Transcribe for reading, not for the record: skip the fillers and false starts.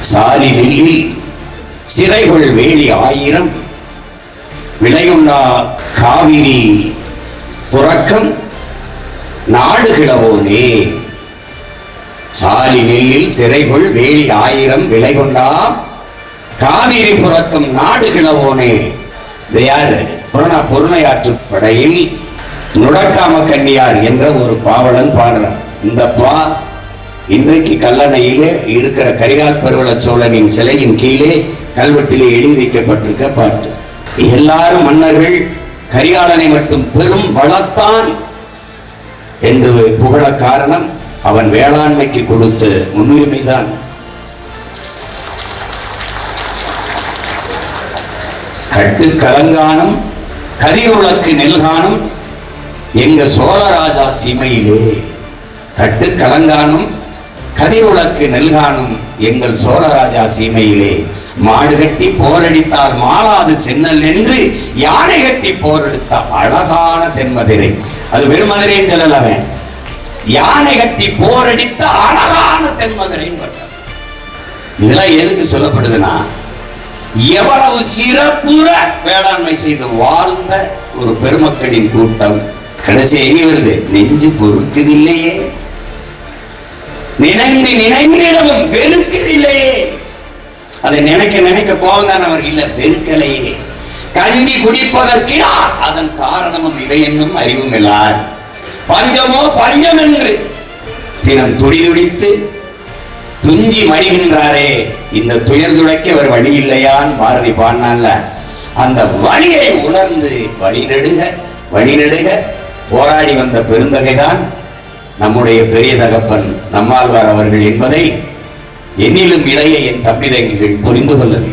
சாலி நெல்லில் சிறைகொள் வேலி 1000 விளையுண்ணா காவிரி புறக்கம் நாடு கிளவோனே. சாலி நெல்லில் சிறைகொள் வேலி 1000 விளைகொண்டா காவிரி புறக்கம் நாடு கிளவோனே. இது யாரு? பொருணையாற்று படையில் நுடக்காம கன்னியார் என்ற ஒரு பாவலன் பாடுறார். இந்த பா இன்றைக்கு கல்லணையிலே இருக்கிற கரிகால் பருவல சோழனின் சிலையின் கீழே கல்வெட்டிலே எழுதி வைக்கப்பட்டிருக்க பாட்டு. எல்லாரும் மன்னர்கள் கரிகாலனை மட்டும் பெரும் வளத்தான் என்று புகழ காரணம் அவன் வேளாண்மைக்கு கொடுத்த முன்னுரிமைதான். கட்டு கலங்கானம் கதிருளக்கு நெல்கானம் எங்க சோழராஜா சீமையிலே. கட்டு கலங்கானம் கதிருளக்கு நெல்கானம் எங்கள் சோழராஜா சீமையிலே. மாடு கட்டி போரடித்தால் மாளாது சென்னல் என்று யானை கட்டி போரெடுத்த அழகான தென்மதுரை. அது வெறுமதுரை சொல்லலவே, யானை கட்டி போரடித்த அழகான தென்மதுரை. இதெல்லாம் எதுக்கு சொல்லப்படுதுன்னா, எவ்வளவு சிறப்புற வேளாண்மை செய்து வாழ்ந்த ஒரு பெருமக்களின் கூட்டம் கடைசி எங்க வருது? நெஞ்சு பொறுக்குதில்லையே, நினைந்து நினைந்திடவும் வெறுக்குதில்லையே. அதை நினைக்க நினைக்க கோபம் தான் அவர் இல்ல, வெறுக்கலையே. கஞ்சி குடிப்பதற்கிடா அதன் காரணமும் இவை என்னும் அறிவும் இல்லார். பஞ்சமோ பஞ்சம் என்று தினம் துடிதுடித்து துஞ்சி மடிகின்றாரே, இந்த துயர் துடைக்க அவர் வழி இல்லையான் பாரதி பாடினான்ல. அந்த வழியை உணர்ந்து வழிநெடுக போராடி வந்த பெருந்தகைதான் நம்முடைய பெரிய தகப்பன் நம்மாழ்வார் அவர்கள் என்பதை என்னிலும் இளைய என் தம்பி தங்கிகள் புரிந்து கொள்ள வேண்டும்.